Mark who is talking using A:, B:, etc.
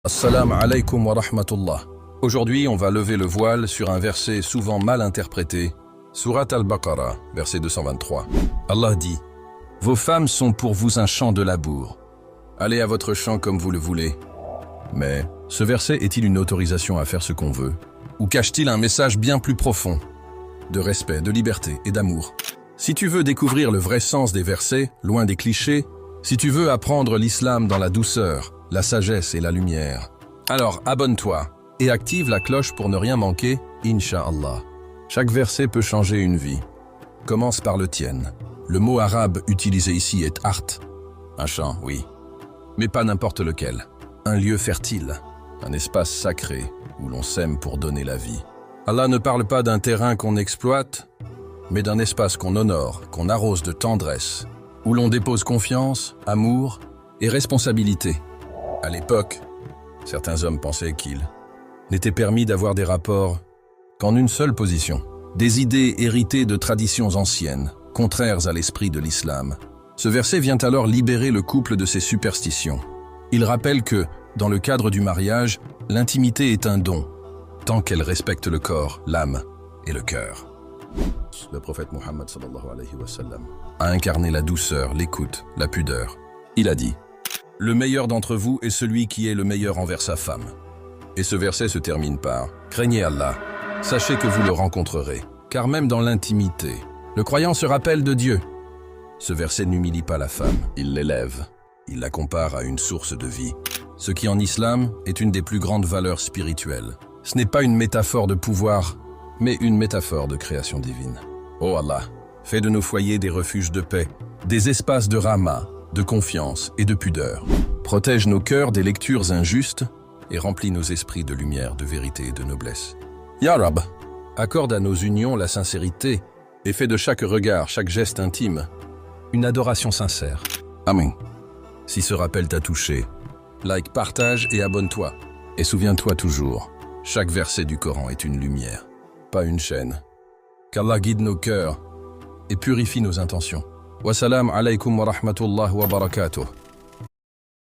A: Assalamu alaikum wa rahmatullah. Aujourd'hui, on va lever le voile sur un verset souvent mal interprété, Surat al-Baqarah, verset 223. Allah dit « Vos femmes sont pour vous un champ de labour. Allez à votre champ comme vous le voulez. » Mais ce verset est-il une autorisation à faire ce qu'on veut? Ou cache-t-il un message bien plus profond, de respect, de liberté et d'amour? Si tu veux découvrir le vrai sens des versets, loin des clichés, si tu veux apprendre l'islam dans la douceur, la sagesse et la lumière, alors abonne-toi et active la cloche pour ne rien manquer, Inch'Allah. Chaque verset peut changer une vie. Commence par le tien. Le mot arabe utilisé ici est art. Un champ, oui. Mais pas n'importe lequel. Un lieu fertile, un espace sacré où l'on sème pour donner la vie. Allah ne parle pas d'un terrain qu'on exploite, mais d'un espace qu'on honore, qu'on arrose de tendresse, où l'on dépose confiance, amour et responsabilité. À l'époque, certains hommes pensaient qu'il n'était permis d'avoir des rapports qu'en une seule position. Des idées héritées de traditions anciennes, contraires à l'esprit de l'islam. Ce verset vient alors libérer le couple de ses superstitions. Il rappelle que, dans le cadre du mariage, l'intimité est un don, tant qu'elle respecte le corps, l'âme et le cœur. Le prophète Mohammed a incarné la douceur, l'écoute, la pudeur. Il a dit « Le meilleur d'entre vous est celui qui est le meilleur envers sa femme. » Et ce verset se termine par « Craignez Allah, sachez que vous le rencontrerez. » Car même dans l'intimité, le croyant se rappelle de Dieu. Ce verset n'humilie pas la femme, il l'élève. Il la compare à une source de vie. Ce qui en islam est une des plus grandes valeurs spirituelles. Ce n'est pas une métaphore de pouvoir, mais une métaphore de création divine. Oh Allah, fais de nos foyers des refuges de paix, des espaces de rahma, de confiance et de pudeur. Protège nos cœurs des lectures injustes et remplis nos esprits de lumière, de vérité et de noblesse. Ya Rab, accorde à nos unions la sincérité et fais de chaque regard, chaque geste intime, une adoration sincère. Amen. Si ce rappel t'a touché, like, partage et abonne-toi. Et souviens-toi toujours, chaque verset du Coran est une lumière, pas une chaîne. Qu'Allah guide nos cœurs et purifie nos intentions. Wassalam alaikum wa rahmatullah wa barakatuh.